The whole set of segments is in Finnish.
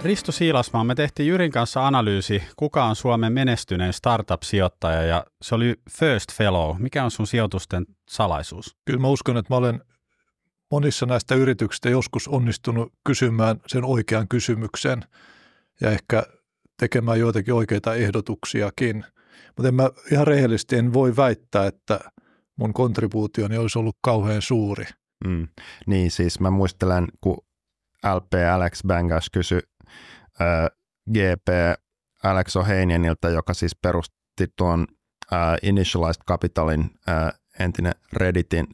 Risto Siilasmaa, me tehtiin Jyrin kanssa analyysi, kuka on Suomen menestynein startup-sijoittaja, ja se oli First Fellow. Mikä on sun sijoitusten salaisuus? Kyllä mä uskon, että mä olen monissa näistä yrityksistä joskus onnistunut kysymään sen oikean kysymyksen ja ehkä tekemään joitakin oikeita ehdotuksiakin. Mutta mä ihan rehellisesti en voi väittää, että mun kontribuutioni olisi ollut kauhean suuri. Niin siis mä muistelen, kun LP Alex Bangas kysyi GP Alex Ohanianilta, joka siis perusti tuon Initialized Capitalin entinen Redditin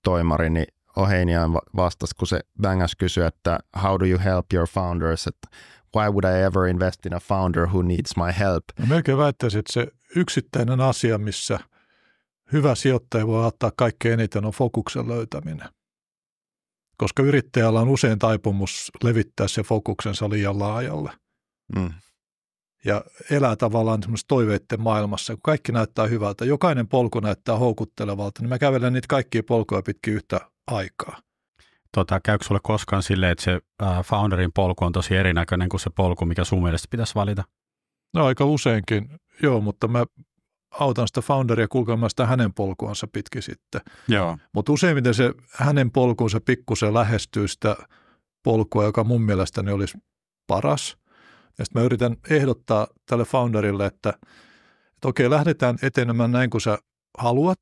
toimari, niin Ohanian vastasi, kun se Bangas kysyi, että how do you help your founders, että why would I ever invest in a founder who needs my help? Mä melkein väittäisin, että se yksittäinen asia, missä hyvä sijoittaja voi ottaa kaikkein eniten, on fokuksen löytäminen. Koska yrittäjällä on usein taipumus levittää se fokuksensa liian laajalle. Ja elää tavallaan semmoisessa toiveiden maailmassa, kun kaikki näyttää hyvältä. Jokainen polku näyttää houkuttelevalta, niin mä kävelen niitä kaikkia polkuja pitkin yhtä aikaa. Käykö sulle koskaan silleen, että se founderin polku on tosi erinäköinen kuin se polku, mikä sun mielestä pitäisi valita? No aika useinkin, joo, mutta mä autan sitä founderia kulkemaan sitä hänen polkuansa pitkin sitten. Mutta useimmiten se hänen polkuunsa pikkusen lähestyy sitä polkua, joka mun mielestäni olisi paras. Ja sitten mä yritän ehdottaa tälle founderille, että okei, lähdetään etenemään näin kuin sä haluat,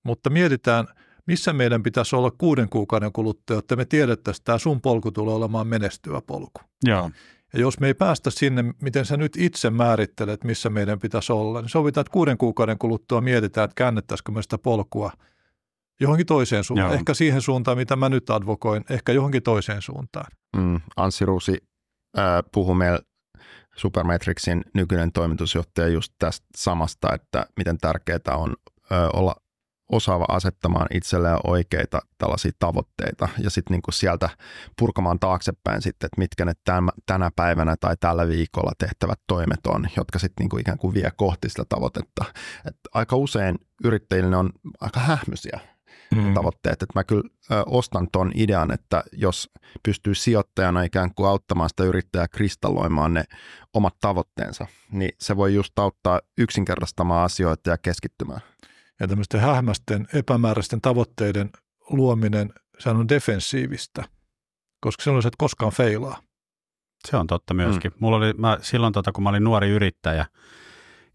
mutta mietitään, missä meidän pitäisi olla 6 kuukauden kuluttua, jotta me tiedettäisiin, että tämä sun polku tulee olemaan menestyvä polku. Joo. Ja jos me ei päästä sinne, miten sä nyt itse määrittelet, missä meidän pitäisi olla, niin sovitaan, että 6 kuukauden kuluttua mietitään, että käännettäisikö me sitä polkua johonkin toiseen suuntaan. Joo. Ehkä siihen suuntaan, mitä mä nyt advokoin, ehkä johonkin toiseen suuntaan. Anssi Ruusi puhui meillä Supermetricsin nykyinen toimitusjohtaja just tästä samasta, että miten tärkeää on olla osaava asettamaan itselleen oikeita tällaisia tavoitteita ja sitten niinku sieltä purkamaan taaksepäin sitten, että mitkä ne tänä päivänä tai tällä viikolla tehtävät toimet on, jotka sitten niinku ikään kuin vie kohti sitä tavoitetta. Et aika usein yrittäjille ne on aika hähmyisiä tavoitteet. Et mä kyllä ostan ton idean, että jos pystyy sijoittajana ikään kuin auttamaan sitä yrittäjää kristalloimaan ne omat tavoitteensa, niin se voi just auttaa yksinkertaistamaan asioita ja keskittymään. Ja tämmöisten hähmäisten, epämääräisten tavoitteiden luominen, se on defensiivistä, koska silloin sä et koskaan feilaa. Se on totta myöskin. Silloin, kun mä olin nuori yrittäjä,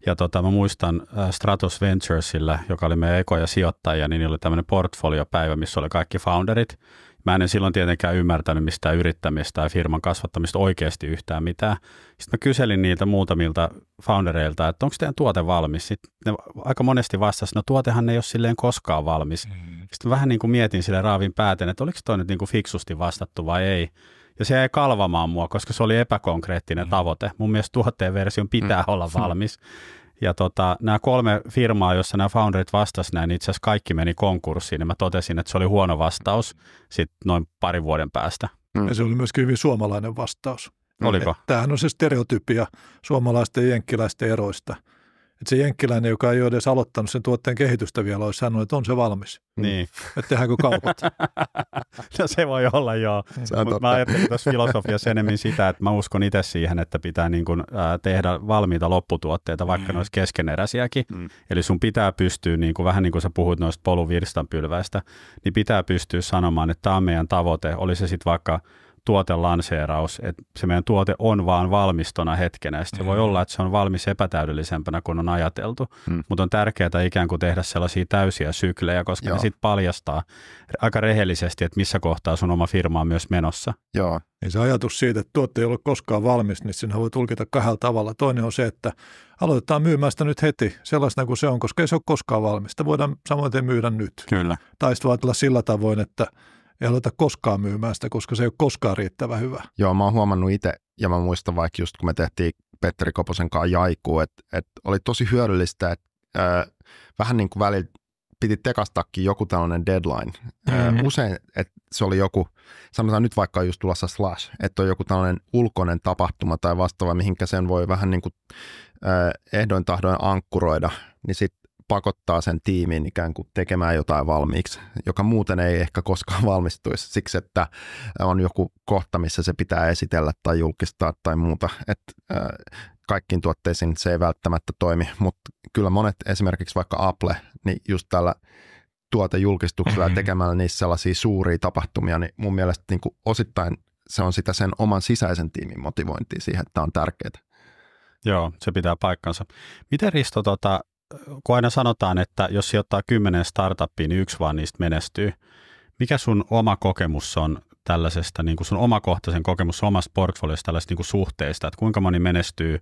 ja mä muistan Stratos Venturesilla, joka oli meidän ekoja sijoittajia, niin oli tämmöinen portfoliopäivä, missä oli kaikki founderit. Mä en silloin tietenkään ymmärtänyt mistään yrittämistä ja firman kasvattamista oikeasti yhtään mitään. Sitten mä kyselin niiltä muutamilta foundereilta, että onko teidän tuote valmis. Sitten ne aika monesti vastasivat, no tuotehan ei ole silleen koskaan valmis. Sitten mä vähän niin kuin mietin sille raavin pääten, että oliko toi nyt niin kuin fiksusti vastattu vai ei. Ja se jäi kalvamaan mua, koska se oli epäkonkreettinen tavoite. Mun mielestä tuotteen version pitää olla valmis. Ja nämä 3 firmaa, joissa nämä founderit vastasivat näin, niin itse asiassa kaikki meni konkurssiin, ja mä totesin, että se oli huono vastaus sitten noin 2 vuoden päästä. Ja se oli myöskin hyvin suomalainen vastaus. Oliko? Tämähän on se stereotypia suomalaisten ja jenkkiläisten eroista. Että se jenkkiläinen, joka ei ole edes aloittanut sen tuotteen kehitystä vielä, olisi sanonut, että on se valmis. Niin. Että tehdäänkö kaupat? No se voi olla, joo. Mutta mä ajattelin tuossa filosofiassa enemmän sitä, että mä uskon itse siihen, että pitää niin kuin, tehdä valmiita lopputuotteita, vaikka ne olisi keskeneräisiäkin. Eli sun pitää pystyä, niin kuin, vähän niin kuin sä puhuit noista poluvirstanpylväistä, niin pitää pystyä sanomaan, että tämä on meidän tavoite. Oli se sitten vaikka tuotelanseeraus, että se meidän tuote on vaan valmistona hetkenä. Sitten se voi olla, että se on valmis epätäydellisempänä kuin on ajateltu, mutta on tärkeää ikään kuin tehdä sellaisia täysiä syklejä, koska ne sitten paljastaa aika rehellisesti, että missä kohtaa sun oma firma on myös menossa. Joo. Ja se ajatus siitä, että tuotte ei ole koskaan valmis, niin sen voi tulkita 2 tavalla. Toinen on se, että aloitetaan myymään sitä nyt heti sellaisena kuin se on, koska ei se ole koskaan valmis. Sitä voidaan samoin myydä nyt. Kyllä. Tai sitten voi ajatella sillä tavoin, että ei aloita koskaan myymään sitä, koska se ei ole koskaan riittävän hyvä. Joo, mä oon huomannut itse, ja mä muistan vaikka just kun me tehtiin Petteri Koposen kanssa Jaikuu, että oli tosi hyödyllistä, että vähän niin kuin välillä piti tekastakin joku tällainen deadline. Usein, että se oli joku, sanotaan nyt vaikka just tulossa Slash, että on joku tällainen ulkoinen tapahtuma tai vastaava, mihinkä sen voi vähän niin kuin ehdoin tahdoin ankkuroida, niin sitten pakottaa sen tiimin ikään kuin tekemään jotain valmiiksi, joka muuten ei ehkä koskaan valmistuisi siksi, että on joku kohta, missä se pitää esitellä tai julkistaa tai muuta. Kaikkiin tuotteisiin se ei välttämättä toimi, mutta kyllä monet, esimerkiksi vaikka Apple, niin just tällä tuotejulkistuksella ja tekemällä niissä sellaisia suuria tapahtumia, niin mun mielestä niin kuin osittain se on sitä sen oman sisäisen tiimin motivointia siihen, että on tärkeää. Joo, se pitää paikkansa. Miten Risto, kun aina sanotaan, että jos sijoittaa 10 startuppiin, niin yksi vaan niistä menestyy. Mikä sun oma kokemus on tällaisesta, niin kuin sun omakohtaisen kokemus omasta portfoliosta tällaisesta niin kuin suhteista, että kuinka moni menestyy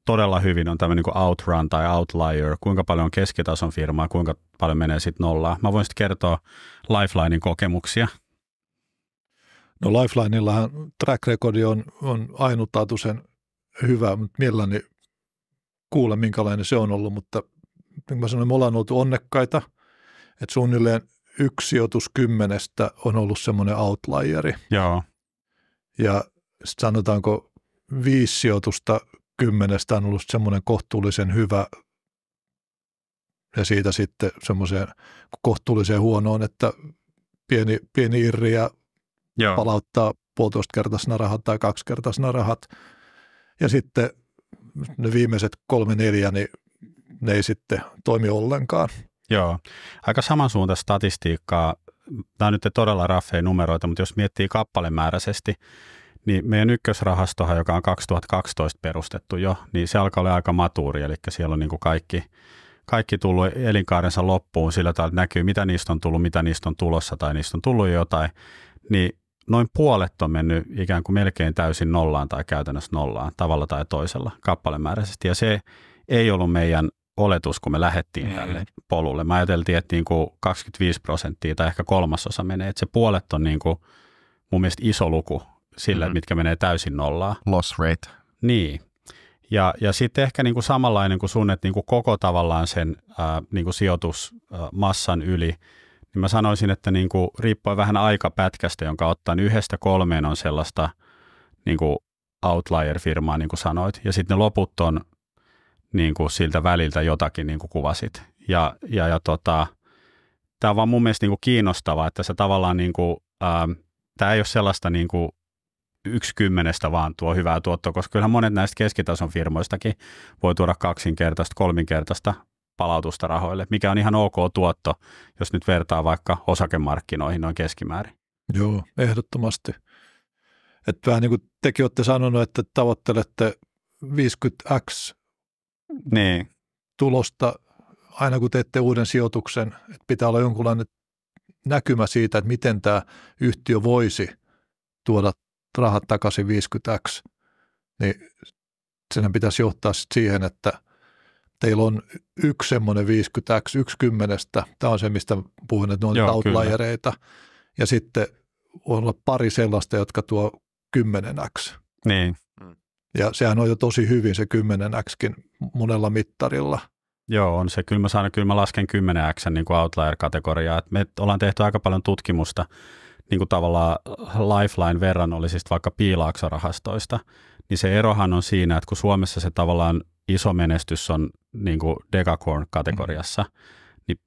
todella hyvin, on tämmöinen niin kuin outrun tai outlier, kuinka paljon on keskitason firmaa, kuinka paljon menee sitten nollaan. Mä voin sitten kertoa Lifelinein kokemuksia. No Lifeline'illahan track recordi on ainutlaatuisen hyvä, mutta mielelläni kuule, minkälainen se on ollut, mutta niin kuin mä sanoin, me ollaan oltu onnekkaita, että suunnilleen 1 sijoitus 10 on ollut semmoinen outlieri. Joo. Ja sanotaanko 5 sijoitusta 10 on ollut semmoinen kohtuullisen hyvä ja siitä sitten semmoiseen kohtuulliseen huonoon, että pieni irri ja palauttaa 1,5-kertaisena rahat tai 2-kertaisena rahat. Ja sitten ne viimeiset 3-4, niin ne ei sitten toimi ollenkaan. Joo, aika samansuuntaista statistiikkaa. Tämä on nyt todella raffeja numeroita, mutta jos miettii kappalemääräisesti, niin meidän ykkösrahastohan, joka on 2012 perustettu jo, niin se alkaa olla aika matuuri, eli siellä on niin kuin kaikki tullut elinkaarensa loppuun sillä tavalla, että näkyy, mitä niistä on tullut, mitä niistä on tulossa tai niistä on tullut jotain, niin noin puolet on mennyt ikään kuin melkein täysin nollaan tai käytännössä nollaan tavalla tai toisella kappalemääräisesti, ja se ei ollut meidän oletus, kun me lähdettiin tälle polulle. Mä ajateltiin, että niin kuin 25% tai ehkä 1/3 menee, että se puolet on niin kuin mun mielestä iso luku sillä, mitkä menee täysin nollaan. Loss rate. Niin. Ja sitten ehkä niin kuin samanlainen kuin sun, että niin kuin koko tavallaan sen niin kuin sijoitusmassan yli, niin mä sanoisin, että niin kuin riippuen vähän aikapätkästä, jonka ottaen 1-3 on sellaista niin kuin outlier-firmaa, niin kuin sanoit, ja sitten ne loput on niin kuin siltä väliltä jotakin, niin kuin kuvasit. Tämä on vaan mun mielestä niin kuin kiinnostavaa, että se tavallaan, niin kuin, tämä ei ole sellaista niin kuin 1/10 vaan tuo hyvää tuottoa, koska kyllähän monet näistä keskitason firmoistakin voi tuoda 2-kertaista, 3-kertaista palautusta rahoille, mikä on ihan ok tuotto, jos nyt vertaa vaikka osakemarkkinoihin noin keskimäärin. Joo, ehdottomasti. Että vähän niin kuin tekin olette sanonut, että tavoittelette 50x niin tulosta aina kun teette uuden sijoituksen, että pitää olla jonkunlainen näkymä siitä, että miten tämä yhtiö voisi tuoda rahat takaisin 50x, niin senhän pitäisi johtaa siihen, että teillä on yksi semmoinen 50x, 1/10, tämä on se, mistä puhun, että ne on outliereita, ja sitten olla pari sellaista, jotka tuo 10x. Niin. Ja sehän on jo tosi hyvin se 10xkin monella mittarilla. Joo, on se. Kyllä mä lasken 10x niin kuin outlier-kategoriaa. Me ollaan tehty aika paljon tutkimusta niin kuin tavallaan Lifeline verrannollisista vaikka piilaaksorahastoista, niin se erohan on siinä, että kun Suomessa se tavallaan iso menestys on niin kuin Decacorn-kategoriassa, niin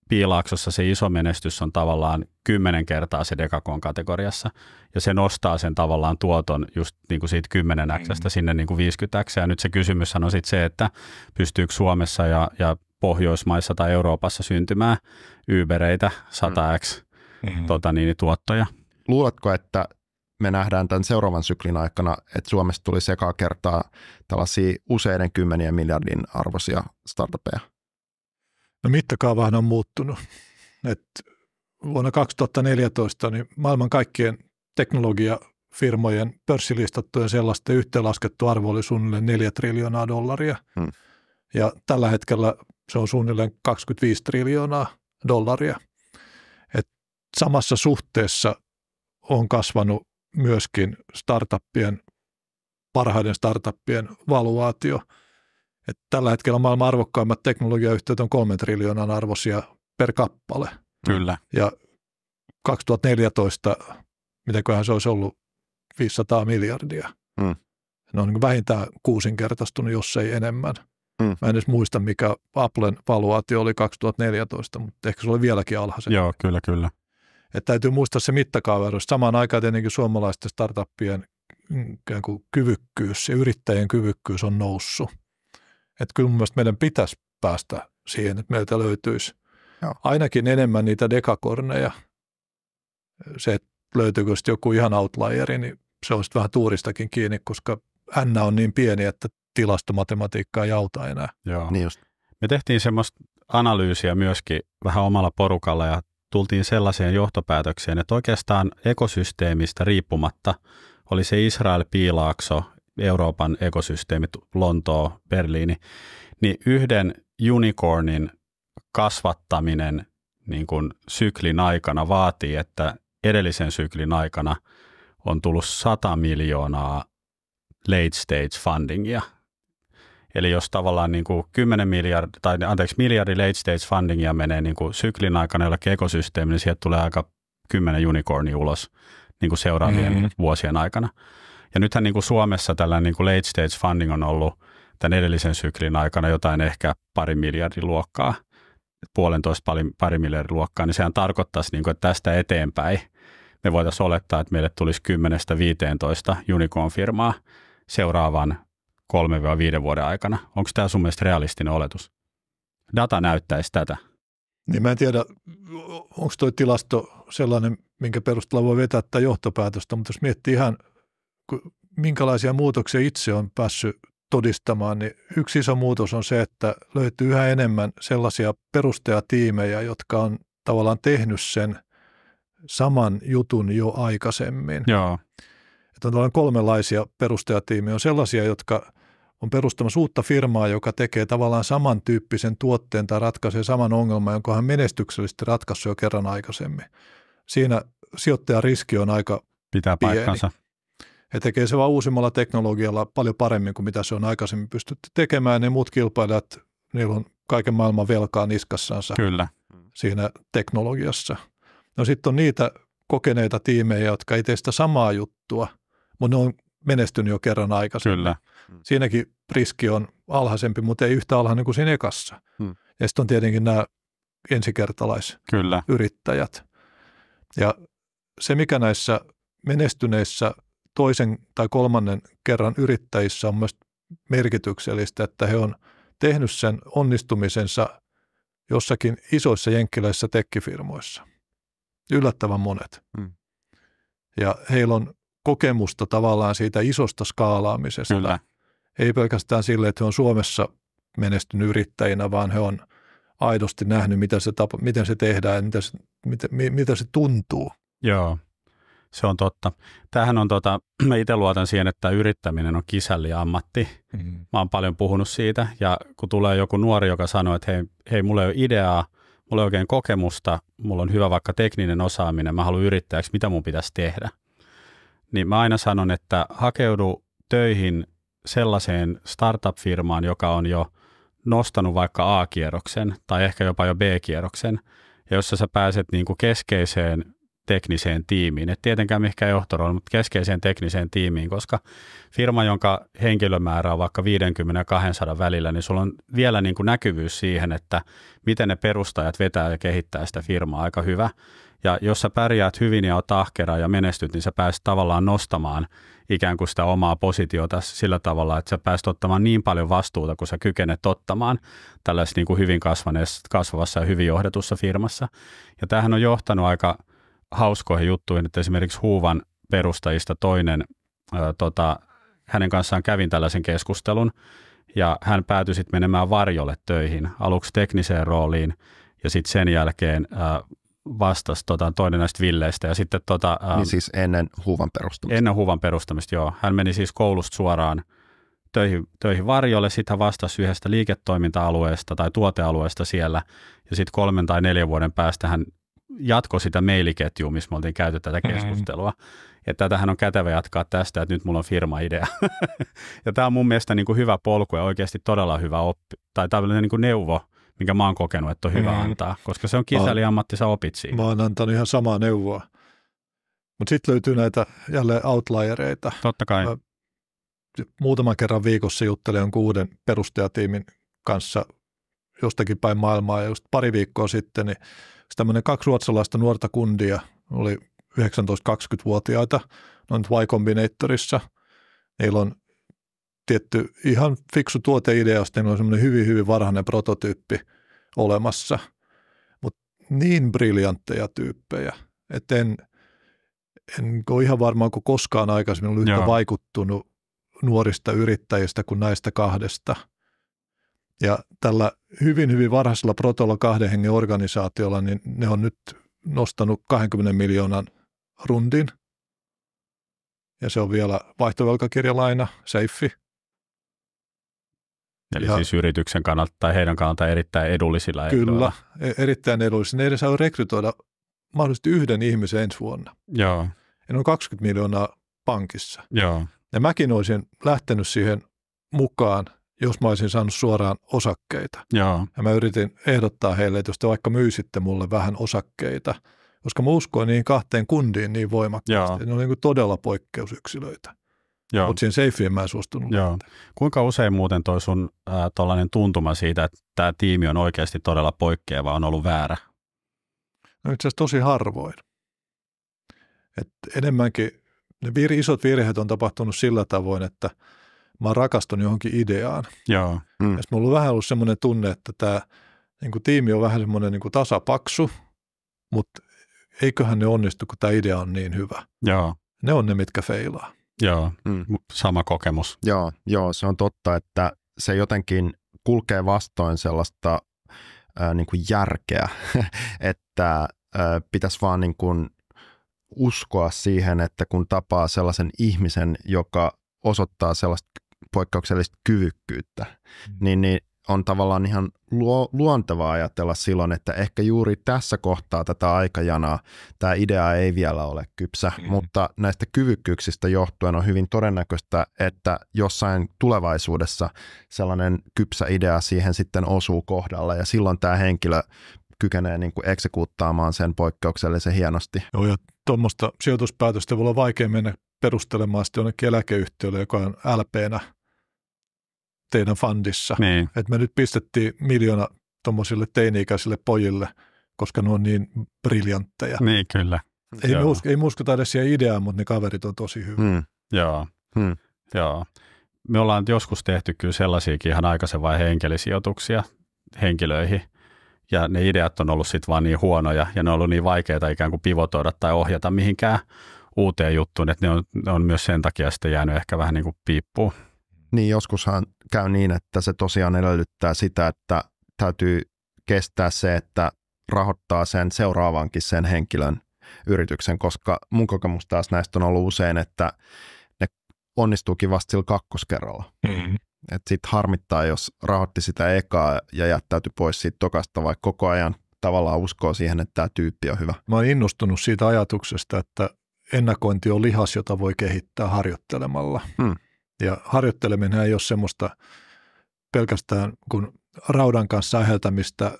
piilaaksossa se iso menestys on tavallaan 10 kertaa se Decacorn-kategoriassa, ja se nostaa sen tavallaan tuoton just niin kuin siitä 10x:stä sinne niin kuin 50x, ja nyt se kysymys on sitten se, että pystyykö Suomessa ja Pohjoismaissa tai Euroopassa syntymään Ubereitä 100x tuottoja. Luuletko, että me nähdään tämän seuraavan syklin aikana, että Suomesta tuli ekaa kertaa tällaisia useiden 10 miljardin arvoisia startupeja? No mittakaavahan on muuttunut. Vuonna 2014 niin maailman kaikkien teknologiafirmojen pörssilistattujen sellaisten yhteenlaskettu arvo oli suunnilleen $4 triljoonaa. Ja tällä hetkellä se on suunnilleen $25 triljoonaa. Et samassa suhteessa on kasvanut myöskin parhaiden startuppien valuaatio. Et tällä hetkellä maailman arvokkaimmat teknologiayhtiöt on 3 triljoonan arvoisia per kappale. Kyllä. Ja 2014, mitenköhän se olisi ollut, 500 miljardia. Ne on niin vähintään 6-kertaistunut, jos ei enemmän. Mä en edes muista, mikä Applen valuaatio oli 2014, mutta ehkä se oli vieläkin alhaisempi. Joo, kyllä. Että täytyy muistaa se mittakaava. Samaan aikaan tietenkin suomalaisten startuppien kyvykkyys ja yrittäjien kyvykkyys on noussut. Että kyllä mun mielestä meidän pitäisi päästä siihen, että meiltä löytyisi ainakin enemmän niitä dekakorneja. Se, että löytyykö sitten joku ihan outlieri, niin se on vähän tuuristakin kiinni, koska N on niin pieni, että tilastomatematiikkaa ei auta enää. Joo. Niin just. Me tehtiin semmoista analyysiä myöskin vähän omalla porukalla ja tultiin sellaiseen johtopäätökseen, että oikeastaan ekosysteemistä riippumatta, oli se Israel, Piilaakso, Euroopan ekosysteemit, Lontoo, Berliini, niin yhden unicornin kasvattaminen niin kuin syklin aikana vaatii, että edellisen syklin aikana on tullut 100 miljoonaa late stage fundingia. Eli jos tavallaan niin kuin miljardi late stage fundingia menee niin kuin syklin aikana jollekin ekosysteemille, niin sieltä tulee aika 10 unicornia ulos niin kuin seuraavien vuosien aikana. Ja nythän niin kuin Suomessa tällainen niin kuin late stage funding on ollut tämän edellisen syklin aikana jotain ehkä pari miljardin luokkaa, 1,5 miljardin luokkaa, niin sehän tarkoittaisi, niin kuin, että tästä eteenpäin me voitaisiin olettaa, että meille tulisi 10-15 unicorn-firmaa seuraavan 3-5 vuoden aikana. Onko tämä sun mielestä realistinen oletus? Data näyttäisi tätä. Niin mä en tiedä, onko tuo tilasto sellainen, minkä perusteella voi vetää tätä johtopäätöstä, mutta jos miettii ihan, minkälaisia muutoksia itse on päässyt todistamaan, niin yksi iso muutos on se, että löytyy yhä enemmän sellaisia perustajatiimejä, jotka on tavallaan tehnyt sen saman jutun jo aikaisemmin. Joo. Että on tavallaan 3 perustajatiimiä. On sellaisia, jotka on perustamassa uutta firmaa, joka tekee tavallaan samantyyppisen tuotteen tai ratkaisee saman ongelman, jonka hän menestyksellisesti ratkaissut jo kerran aikaisemmin. Siinä sijoittajan riski on aika pitää pieni. Paikkansa. He tekee se vaan uusimmalla teknologialla paljon paremmin kuin mitä se on aikaisemmin pystytty tekemään. Ne muut kilpailijat, niillä on kaiken maailman velkaa niskassansa siinä teknologiassa. No sitten on niitä kokeneita tiimejä, jotka ei tee sitä samaa juttua, mutta ne on menestynyt jo kerran aikaisemmin. Kyllä. Siinäkin riski on alhaisempi, mutta ei yhtä alhainen kuin siinä ekassa. Ja sitten on tietenkin nämä ensikertalaisyrittäjät. Ja se, mikä näissä menestyneissä toisen tai kolmannen kerran yrittäjissä on myös merkityksellistä, että he on tehnyt sen onnistumisensa jossakin isoissa jenkkiläisissä tekkifirmoissa. Yllättävän monet. Ja heillä on kokemusta tavallaan siitä isosta skaalaamisesta. Kyllä. Ei pelkästään sille, että he on Suomessa menestynyt yrittäjinä, vaan he on aidosti nähnyt, miten se tehdään ja mitä se tuntuu. Joo, se on totta. Tämähän on mä itse luotan siihen, että yrittäminen on kisälliammatti. Mä oon paljon puhunut siitä ja kun tulee joku nuori, joka sanoo, että hei mulla ei ole ideaa, mulla ei oikein kokemusta, mulla on hyvä vaikka tekninen osaaminen, mä haluan yrittäjäksi, mitä mun pitäisi tehdä? Niin mä aina sanon, että hakeudu töihin sellaiseen startup-firmaan, joka on jo nostanut vaikka A-kierroksen tai ehkä jopa jo B-kierroksen, ja jossa sä pääset niin kuin keskeiseen tekniseen tiimiin. Et tietenkään mihinkään johtoroon, mutta keskeiseen tekniseen tiimiin, koska firma, jonka henkilömäärä on vaikka 50 ja 200 välillä, niin sulla on vielä niin kuin näkyvyys siihen, että miten ne perustajat vetää ja kehittää sitä firmaa aika hyvä. Ja jos sä pärjäät hyvin ja oot ahkera ja menestyt, niin sä pääset tavallaan nostamaan ikään kuin sitä omaa positiota sillä tavalla, että sä pääset ottamaan niin paljon vastuuta, kun sä kykenet ottamaan tällaisessa niin kuin hyvin kasvavassa ja hyvin johdetussa firmassa. Ja tämähän on johtanut aika hauskoihin juttuihin, että esimerkiksi Huuvan perustajista toinen, hänen kanssaan kävin tällaisen keskustelun, ja hän päätyi sitten menemään Varjolle töihin, aluksi tekniseen rooliin, ja sitten sen jälkeen vastasi toinen näistä Villeistä. Ja sitten niin siis ennen Huuvan perustamista. Ennen Huuvan perustamista, joo. Hän meni siis koulusta suoraan töihin Varjolle, sitten hän vastasi yhdestä liiketoiminta-alueesta tai tuotealueesta siellä, ja sitten 3 tai 4 vuoden päästä hän jatkoi sitä mailiketjua, missä me oltiin käyty tätä keskustelua. Ja tätähän on kätevä jatkaa tästä, että nyt mulla on firma-idea. Ja tämä on mun mielestä niin kuin hyvä polku ja oikeasti todella hyvä oppi, tai tällainen niin kuin neuvo, minkä mä oon kokenut, että on hyvä antaa, koska se on kisälliammatti, sä opit siinä. Mä oon antanut ihan samaa neuvoa. Mutta sitten löytyy näitä jälleen outliereita. Totta kai. Muutaman kerran viikossa juttelen jonkun uuden perustajatiimin kanssa jostakin päin maailmaa, ja just pari viikkoa sitten, niin tämmöinen 2 ruotsalaista nuorta kundia, oli 19-20-vuotiaita, noin Y Combinatorissa. Niillä on tietty ihan fiksu tuoteidea, sitten on semmoinen hyvin, hyvin varhainen prototyyppi olemassa, mutta niin briljantteja tyyppejä, että en ole ihan varma, onko koskaan aikaisemmin ollut yhtä vaikuttunut nuorista yrittäjistä kuin näistä 2. Ja tällä hyvin, hyvin varhaisella protolla 2 hengen organisaatiolla, niin ne on nyt nostanut 20 miljoonan rundin. Ja se on vielä vaihtovelkakirjalaina, seifi. Eli siis yrityksen kannalta tai heidän kannalta erittäin edullisilla ehdoilla. Kyllä, erittäin edullisilla. Ne edes saa rekrytoida mahdollisesti 1 ihmisen ensi vuonna. Joo. Ja on 20 miljoonaa pankissa. Joo. Ja mäkin olisin lähtenyt siihen mukaan, jos mä olisin saanut suoraan osakkeita. Joo. Ja mä yritin ehdottaa heille, että jos te vaikka myisitte mulle vähän osakkeita, koska mä uskoin niihin 2 kundiin niin voimakkaasti. Ne on niin kuin todella poikkeusyksilöitä. Mutta siinä seifiin mä en suostunut. Kuinka usein muuten toi sun tollainen tuntuma siitä, että tämä tiimi on oikeasti todella poikkeava, on ollut väärä? No itse asiassa tosi harvoin. Et enemmänkin ne isot virheet on tapahtunut sillä tavoin, että mä oon rakastunut johonkin ideaan. Joo. Ja mulla on vähän ollut semmoinen tunne, että tämä niin kuin tiimi on vähän semmoinen niin kuin tasapaksu, mutta eiköhän ne onnistu, kun tämä idea on niin hyvä. Joo. Ne on ne, mitkä feilaa. Joo, sama kokemus. Joo, se on totta, että se jotenkin kulkee vastoin sellaista niin kuin järkeä, että pitäisi vaan niin kuin uskoa siihen, että kun tapaa sellaisen ihmisen, joka osoittaa sellaista poikkeuksellista kyvykkyyttä, niin on tavallaan ihan luontevaa ajatella silloin, että ehkä juuri tässä kohtaa tätä aikajanaa tämä idea ei vielä ole kypsä, mutta näistä kyvykkyyksistä johtuen on hyvin todennäköistä, että jossain tulevaisuudessa sellainen kypsä idea siihen sitten osuu kohdalla ja silloin tämä henkilö kykenee niin kuin eksekuuttaamaan sen poikkeuksellisen hienosti. Joo, ja tuommoista sijoituspäätöstä voi olla vaikea mennä perustelemaan sitten jonnekin eläkeyhtiölle, joka on LP:nä teidän fundissa. Niin. Että me nyt pistettiin 1 miljoona tuommoisille teini-ikäisille pojille, koska ne on niin briljantteja. Niin, kyllä. Ei me uskota edes siihen ideaan, mutta ne kaverit on tosi hyviä. Joo. Me ollaan joskus tehty kyllä sellaisiakin ihan aikaisen vaiheen enkelisijoituksia henkilöihin, ja ne ideat on ollut sitten vaan niin huonoja, ja ne on ollut niin vaikeita ikään kuin pivotoida tai ohjata mihinkään uuteen juttuun, että ne on myös sen takia sitten jäänyt ehkä vähän niin kuin piippuun. Niin, joskushan käy niin, että se tosiaan edellyttää sitä, että täytyy kestää se, että rahoittaa sen seuraavankin sen henkilön yrityksen, koska mun kokemus taas näistä on ollut usein, että ne onnistuukin vasta sillä 2. kerralla. Että sit harmittaa, jos rahoitti sitä ekaa ja jättäytyi pois siitä tokasta, vaikka koko ajan tavallaan uskoo siihen, että tämä tyyppi on hyvä. Mä oon innostunut siitä ajatuksesta, että ennakointi on lihas, jota voi kehittää harjoittelemalla. Ja harjoitteleminen ei ole semmoista pelkästään kuin raudan kanssa äheltämistä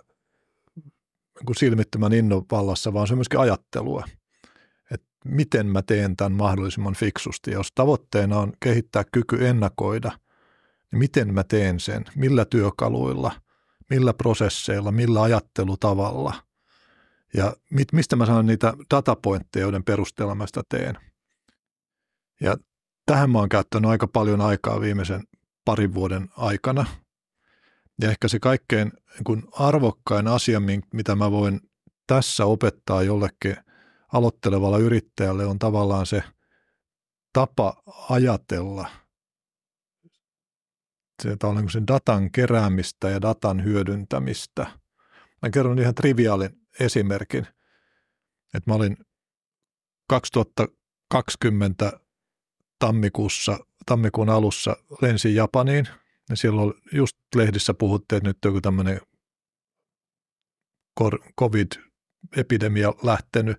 kuin silmittömän innon vallassa, vaan se on myöskin ajattelua. Että miten mä teen tämän mahdollisimman fiksusti. Jos tavoitteena on kehittää kyky ennakoida, niin miten mä teen sen, millä työkaluilla, millä prosesseilla, millä ajattelutavalla ja mistä mä saan niitä datapointteja, joiden perusteella mä sitä teen. Ja tähän mä oon käyttänyt aika paljon aikaa viimeisen 2 vuoden aikana. Ja ehkä se kaikkein niin arvokkain asia, mitä mä voin tässä opettaa jollekin aloittelevalle yrittäjälle, on tavallaan se tapa ajatella. Se on niin sen datan keräämistä ja datan hyödyntämistä. Mä kerron ihan triviaalin esimerkin. Että mä olin 2020 tammikuun alussa lensin Japaniin, ja silloin just lehdissä puhuttiin, että nyt joku tämmöinen COVID-epidemia lähtenyt,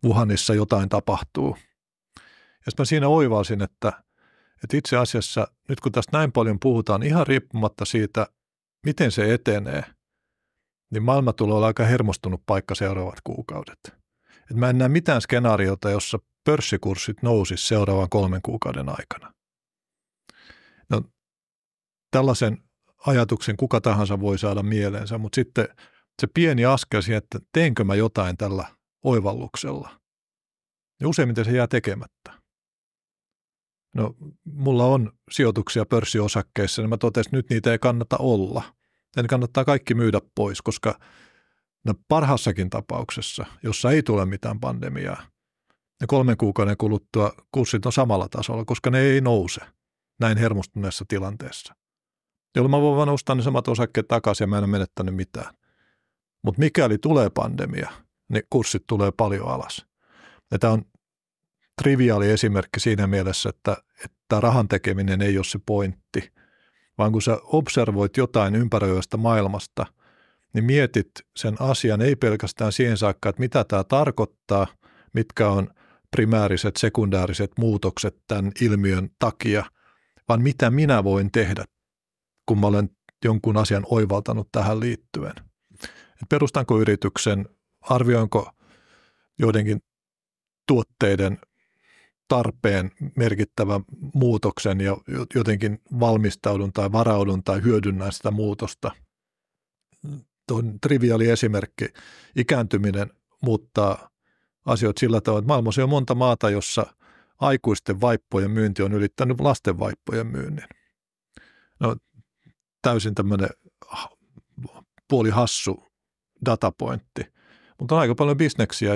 Wuhanissa jotain tapahtuu. Ja sitten mä siinä oivalsin, että itse asiassa nyt kun tästä näin paljon puhutaan, ihan riippumatta siitä, miten se etenee, niin maailma tulee olla aika hermostunut paikka seuraavat kuukaudet. Et mä en näe mitään skenaariota, jossa pörssikurssit nousisi seuraavan 3 kuukauden aikana. No, tällaisen ajatuksen kuka tahansa voi saada mieleensä, mutta sitten se pieni askel siihen, että teenkö mä jotain tällä oivalluksella. Ja useimmiten se jää tekemättä. No, mulla on sijoituksia pörssiosakkeissa, niin mä totesin, että nyt niitä ei kannata olla. Ja ne kannattaa kaikki myydä pois, koska parhaassakin tapauksessa, jossa ei tule mitään pandemiaa, ne 3 kuukauden kuluttua kurssit on samalla tasolla, koska ne ei nouse näin hermostuneessa tilanteessa. Jolloin mä voin vaan ostaa ne samat osakkeet takaisin ja mä en ole menettänyt mitään. Mutta mikäli tulee pandemia, niin kurssit tulee paljon alas. Ja tämä on triviaali esimerkki siinä mielessä, että rahan tekeminen ei ole se pointti, vaan kun sä observoit jotain ympäröivästä maailmasta, niin mietit sen asian ei pelkästään siihen saakka, että mitä tämä tarkoittaa, mitkä on primääriset, sekundääriset muutokset tämän ilmiön takia, vaan mitä minä voin tehdä, kun mä olen jonkun asian oivaltanut tähän liittyen. Et perustanko yrityksen, arvioinko joidenkin tuotteiden tarpeen merkittävän muutoksen ja jotenkin valmistaudun tai varaudun tai hyödynnän sitä muutosta. Tuo on triviaali esimerkki. Ikääntyminen muuttaa asioita sillä tavalla, että maailmassa on monta maata, jossa aikuisten vaippojen myynti on ylittänyt lasten vaippojen myynnin. No, täysin tämmöinen puolihassu datapointti, mutta on aika paljon bisneksiä,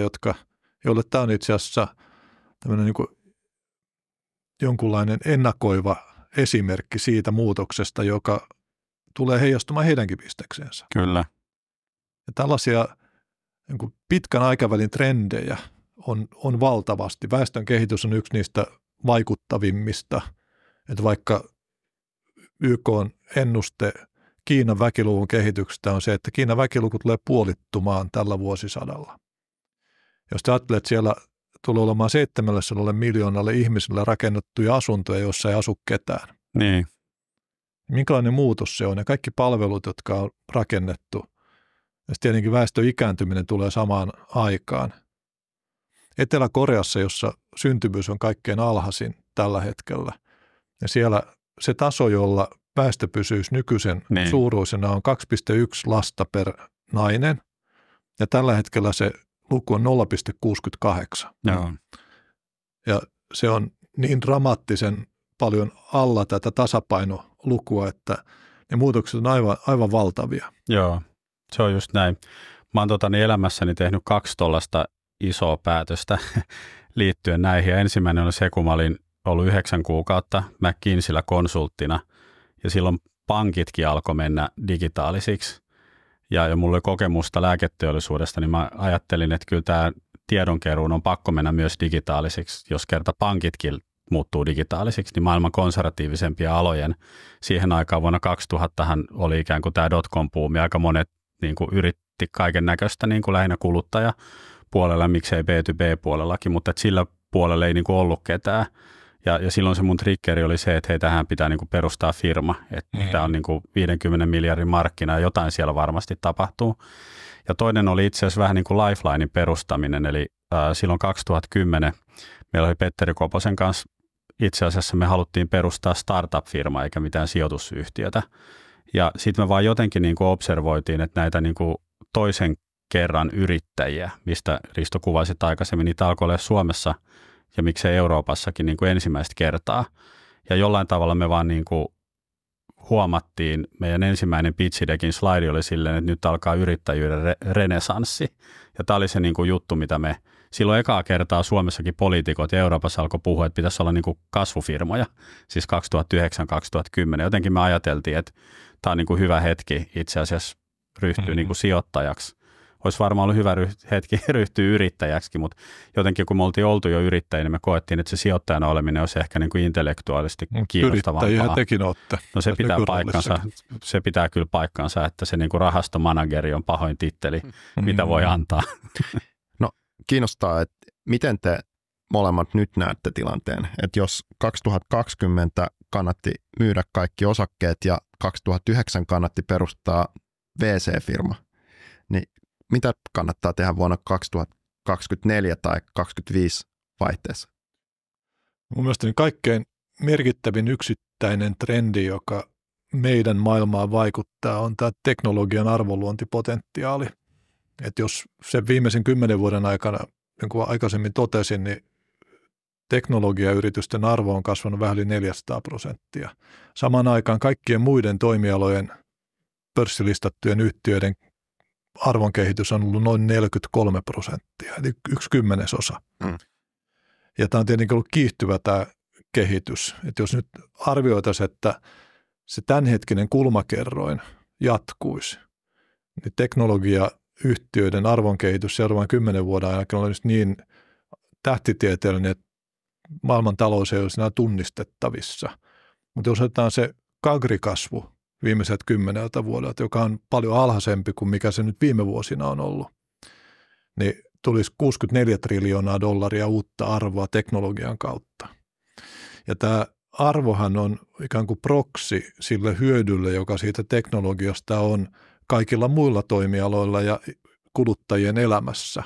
joille tämä on itse asiassa tämmöinen niin kuin jonkunlainen ennakoiva esimerkki siitä muutoksesta, joka tulee heijastumaan heidänkin bisneksensä. Kyllä. Ja tällaisia niin kuin pitkän aikavälin trendejä on valtavasti. Väestön kehitys on yksi niistä vaikuttavimmista, että vaikka YK:n ennuste Kiinan väkiluvun kehityksestä on se, että Kiinan väkiluku tulee puolittumaan tällä vuosisadalla. Jos ajattelet, että siellä tulee olemaan 700 miljoonalle ihmiselle rakennettuja asuntoja, joissa ei asu ketään. Niin. Minkälainen muutos se on? Ja kaikki palvelut, jotka on rakennettu. Ja tietenkin väestön ikääntyminen tulee samaan aikaan. Etelä-Koreassa, jossa syntyvyys on kaikkein alhaisin tällä hetkellä, ja siellä se taso, jolla väestö pysyisi nykyisen suuruisena, on 2,1 lasta per nainen, ja tällä hetkellä se luku on 0,68. Joo. Ja se on niin dramaattisen paljon alla tätä tasapainolukua, että ne muutokset on aivan valtavia. Joo, se on just näin. Mä oon elämässäni tehnyt 2 tollaista isoa päätöstä liittyen näihin. Ja ensimmäinen oli se, kun mä olin ollut 9 kuukautta McKinseyllä konsulttina, ja silloin pankitkin alkoi mennä digitaalisiksi. Ja mulla oli kokemusta lääketeollisuudesta, niin mä ajattelin, että kyllä tämä tiedonkeruun on pakko mennä myös digitaalisiksi. Jos kerta pankitkin muuttuu digitaalisiksi, niin maailman konservatiivisempia alojen siihen aikaan vuonna 2000 oli ikään kuin tämä dotcom-buumi. Aika monet niin kuin yritti kaiken näköistä niin kuin lähinnä kuluttajapuolella, miksei B2B-puolellakin, mutta sillä puolella ei niin kuin ollut ketään. Ja silloin se mun triggeri oli se, että hei, tähän pitää niin kuin perustaa firma, että tämä on niin kuin 50 miljardin markkina ja jotain siellä varmasti tapahtuu. Ja toinen oli itse asiassa vähän niin kuin Lifelinein perustaminen, eli silloin 2010 meillä oli Petteri Koposen kanssa, itse asiassa me haluttiin perustaa startup-firma eikä mitään sijoitusyhtiötä. Ja sitten me vaan jotenkin niin kuin observoitiin, että näitä niin kuin toisen kerran yrittäjiä, mistä Risto kuvasit aikaisemmin, niitä alkoi olla Suomessa ja miksei Euroopassakin niin kuin ensimmäistä kertaa. Ja jollain tavalla me vaan niin kuin huomattiin, meidän ensimmäinen pitch deckin slide oli silleen, että nyt alkaa yrittäjyyden renesanssi. Ja tämä oli se niin kuin juttu, mitä me silloin ekaa kertaa Suomessakin poliitikot ja Euroopassa alkoi puhua, että pitäisi olla niin kuin kasvufirmoja, siis 2009-2010. Jotenkin me ajateltiin, että tämä on niin kuin hyvä hetki itse asiassa ryhtyä niin kuin sijoittajaksi. Olisi varmaan ollut hyvä hetki ryhtyä yrittäjäksi, mutta jotenkin kun me oltu jo yrittäjiä, niin me koettiin, että se sijoittajana oleminen olisi ehkä niin kuin intellektuaalisesti kiinnostavampaa. Yrittäjiä tekin olette. No se pitää paikkansa. Se pitää kyllä paikkansa, että se niin kuin rahastomanageri on pahoin titteli, mitä voi antaa. No kiinnostaa, että miten te molemmat nyt näette tilanteen, että jos 2020 kannatti myydä kaikki osakkeet ja 2009 kannatti perustaa VC-firma, niin mitä kannattaa tehdä vuonna 2024 tai 2025 vaihteessa? Mun mielestä kaikkein merkittävin yksittäinen trendi, joka meidän maailmaan vaikuttaa, on tämä teknologian arvonluontipotentiaali. Että jos sen viimeisen 10 vuoden aikana, niin kuin aikaisemmin totesin, niin teknologiayritysten arvo on kasvanut vähän yli 400%. Samaan aikaan kaikkien muiden toimialojen pörssilistattujen yhtiöiden arvonkehitys on ollut noin 43%, eli 1/10. Ja tämä on tietenkin ollut kiihtyvä tämä kehitys. Että jos nyt arvioitaisiin, että se tämänhetkinen kulmakerroin jatkuisi, niin teknologiayhtiöiden arvonkehitys seuraavan 10 vuoden aikana olisi niin tähtitieteellinen, että maailman talous ei olisi enää tunnistettavissa. Mutta jos otetaan se kagrikasvu viimeiset 10 vuodelta, joka on paljon alhaisempi kuin mikä se nyt viime vuosina on ollut, niin tulisi $64 triljoonaa uutta arvoa teknologian kautta. Ja tämä arvohan on ikään kuin proksi sille hyödylle, joka siitä teknologiasta on kaikilla muilla toimialoilla ja kuluttajien elämässä.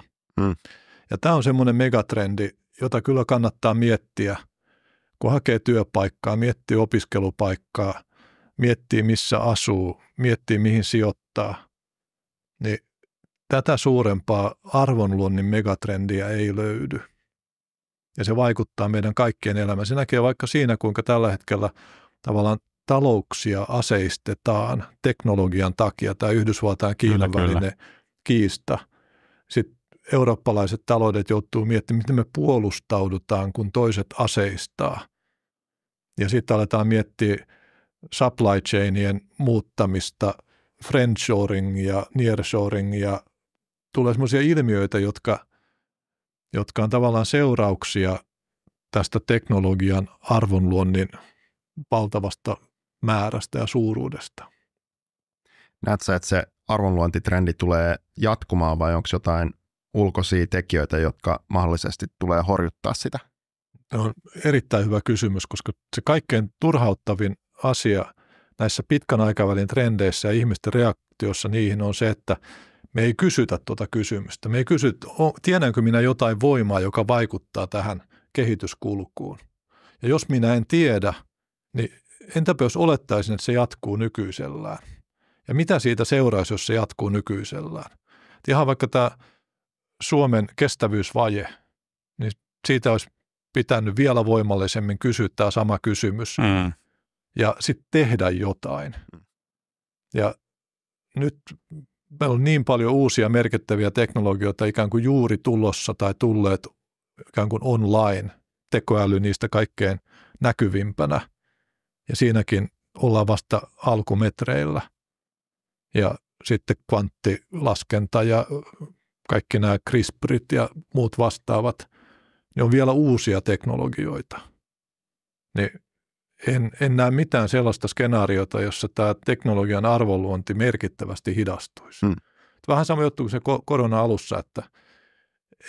Ja tämä on semmoinen megatrendi, jota kyllä kannattaa miettiä, kun hakee työpaikkaa, miettii opiskelupaikkaa, miettii missä asuu, miettii mihin sijoittaa, niin tätä suurempaa arvonluonnin megatrendiä ei löydy. Ja se vaikuttaa meidän kaikkien elämään. Se näkee vaikka siinä, kuinka tällä hetkellä tavallaan talouksia aseistetaan teknologian takia, tämä Yhdysvaltain ja Kiinan välinen kiista. Sitten eurooppalaiset taloudet joutuu miettimään, miten me puolustaudutaan, kun toiset aseistaa. Ja sitten aletaan miettiä supply chainien muuttamista, friendshoring ja nearshoring, ja tulee sellaisia ilmiöitä, jotka on tavallaan seurauksia tästä teknologian arvonluonnin valtavasta määrästä ja suuruudesta. Näetkö, että se arvonluontitrendi tulee jatkumaan vai onko jotain ulkoisia tekijöitä, jotka mahdollisesti tulee horjuttaa sitä? Se on erittäin hyvä kysymys, koska se kaikkein turhauttavin asia näissä pitkän aikavälin trendeissä ja ihmisten reaktiossa niihin on se, että me ei kysytä tuota kysymystä. Me ei kysytä, tiedänkö minä jotain voimaa, joka vaikuttaa tähän kehityskulkuun. Ja jos minä en tiedä, niin entäpä jos olettaisin, että se jatkuu nykyisellään? Ja mitä siitä seuraisi, jos se jatkuu nykyisellään? Et ihan vaikka tämä Suomen kestävyysvaje, niin siitä olisi pitänyt vielä voimallisemmin kysyä tämä sama kysymys ja sitten tehdä jotain. Ja nyt meillä on niin paljon uusia merkittäviä teknologioita ikään kuin juuri tulossa tai tulleet ikään kuin online, tekoäly niistä kaikkein näkyvimpänä. Ja siinäkin ollaan vasta alkumetreillä. Ja sitten kvanttilaskenta ja kaikki nämä CRISPRit ja muut vastaavat, ne on vielä uusia teknologioita. Niin en näe mitään sellaista skenaariota, jossa tämä teknologian arvonluonti merkittävästi hidastuisi. Vähän sama juttu kuin se korona-alussa, että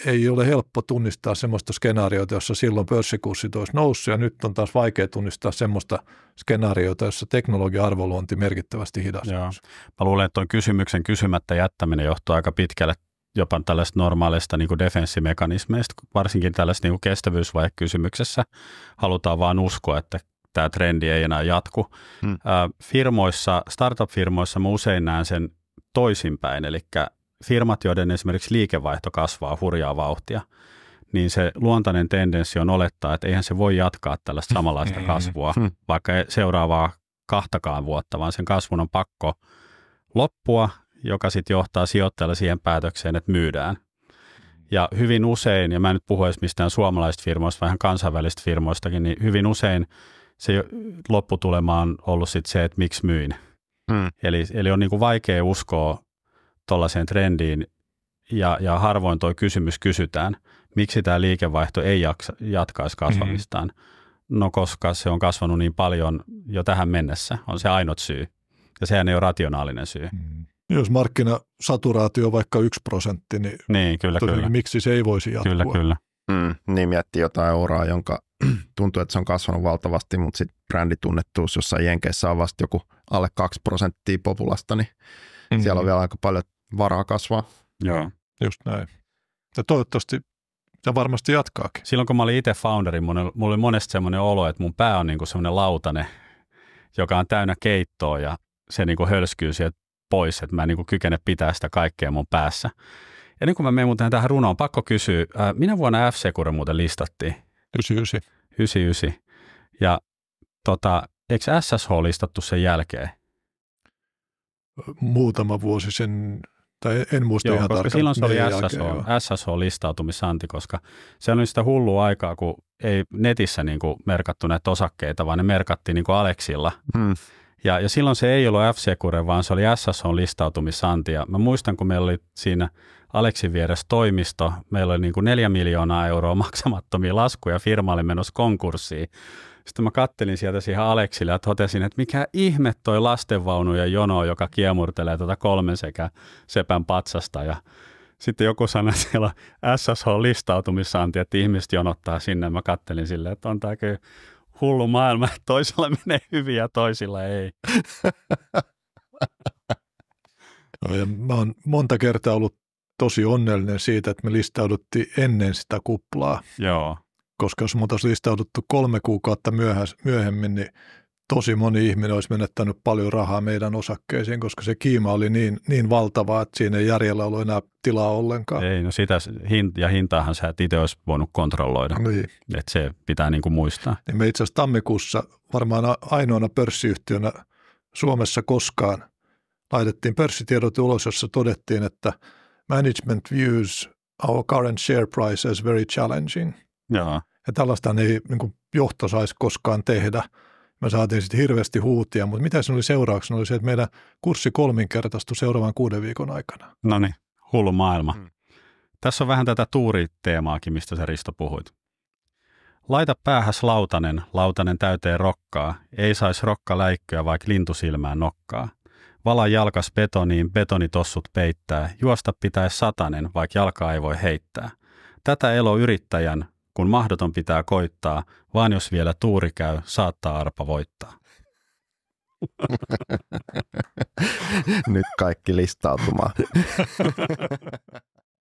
ei ole helppo tunnistaa sellaista skenaariota, jossa silloin pörssikurssit olisi noussut, ja nyt on taas vaikea tunnistaa sellaista skenaariota, jossa teknologian arvonluonti merkittävästi hidastuisi. Joo. Mä luulen, että tuon kysymyksen kysymättä jättäminen johtuu aika pitkälle jopa tällaista normaalista niin kuin defenssimekanismeista, varsinkin tällaisessa niin kuin kestävyysvajekysymyksessä halutaan vaan uskoa, että tämä trendi ei enää jatku. Startup-firmoissa mä usein näen sen toisinpäin, eli firmat, joiden esimerkiksi liikevaihto kasvaa hurjaa vauhtia, niin se luontainen tendenssi on olettaa, että eihän se voi jatkaa tällaista samanlaista kasvua, vaikka seuraavaa 2 vuotta, vaan sen kasvun on pakko loppua, joka sitten johtaa sijoittajalla siihen päätökseen, että myydään. Ja hyvin usein, ja mä en nyt puhu edes mistään suomalaisista firmoista, vähän kansainvälisistä firmoistakin, niin hyvin usein se lopputulema on ollut sitten se, että miksi myin. Eli on niin kuin vaikea uskoa tuollaiseen trendiin, ja harvoin tuo kysymys kysytään, miksi tämä liikevaihto ei jatkaisi kasvamistaan. No koska se on kasvanut niin paljon jo tähän mennessä, on se ainut syy, ja sehän ei ole rationaalinen syy. Jos markkinasaturaatio on vaikka 1%, niin kyllä. Miksi se ei voisi jatkua? Kyllä. Niin miettii jotain euraa, jonka tuntuu, että se on kasvanut valtavasti, mutta sitten bränditunnettuus jossain Jenkeissä on vasta joku alle 2% populasta, niin siellä on vielä aika paljon varaa kasvaa. Joo. Just näin. Ja toivottavasti se varmasti jatkaakin. Silloin kun mä olin itse founderi, mulla oli monesti semmoinen olo, että mun pää on niinku semmoinen lautane, joka on täynnä keittoa ja se niin kuin hölskyy sieltä pois, että mä en niin kuin kykene pitää sitä kaikkea mun päässä. Ja nyt kun mä menen muuten tähän runoon, pakko kysyä, minä vuonna F-Secure muuten listattiin? 99. Ja eikö SSH listattu sen jälkeen? Muutama vuosi sen, tai en muista ihan tarkkaan. Silloin se oli SSH-listautumisanti, koska se oli sitä hullua aikaa, kun ei netissä niin kuin merkattu näitä osakkeita, vaan ne merkattiin niin kuin Alexilla. Ja silloin se ei ollut F-Secure, vaan se oli SSH-listautumisanti. Ja mä muistan, kun meillä oli siinä Alexin vieressä toimisto, meillä oli niin kuin 4 miljoonaa euroa maksamattomia laskuja, firma oli menossa konkurssiin. Sitten mä kattelin sieltä siihen Alexille ja totesin, että mikä ihme toi lastenvaunu ja jono, joka kiemurtelee 3 sekä sepän patsasta. Ja sitten joku sanoi, että siellä on SSH-listautumisanti, että ihmiset jonottaa sinne. Mä kattelin silleen, että on tää kyllä hullu maailma, että toisilla menee hyvin ja toisilla ei. No, ja mä oon monta kertaa ollut tosi onnellinen siitä, että me listauduttiin ennen sitä kuplaa. Joo. Koska jos me oltaisiin listauduttu 3 kuukautta myöhemmin, niin tosi moni ihminen olisi menettänyt paljon rahaa meidän osakkeisiin, koska se kiima oli niin valtava, että siinä ei järjellä ollut enää tilaa ollenkaan. Ei, no sitä ja hintaahan sä et itse olisi voinut kontrolloida, niin. Että se pitää niin kuin muistaa. Niin me itse asiassa tammikuussa varmaan ainoana pörssiyhtiönä Suomessa koskaan laitettiin pörssitiedot ulos, jossa todettiin, että management views our current share price as very challenging. Joo. Ja tällaista ei niin kuin johto saisi koskaan tehdä. Me saatiin sitten hirveästi huutia, mutta mitä se oli seurauksena? Oli se, että meidän kurssi 3-kertaistui seuraavan 6 viikon aikana. No niin, hullu maailma. Tässä on vähän tätä tuuriteemaakin, mistä sä Risto puhuit. Laita päähäs lautanen täyteen rokkaa. Ei saisi rokka läikköä, vaikka lintusilmään nokkaa. Vala jalkas betoniin, betonitossut peittää. Juosta pitäisi 100, vaikka jalkaa ei voi heittää. Tätä elo yrittäjän, kun mahdoton pitää koittaa, vaan jos vielä tuuri käy, saattaa arpa voittaa. Nyt kaikki listautumaan.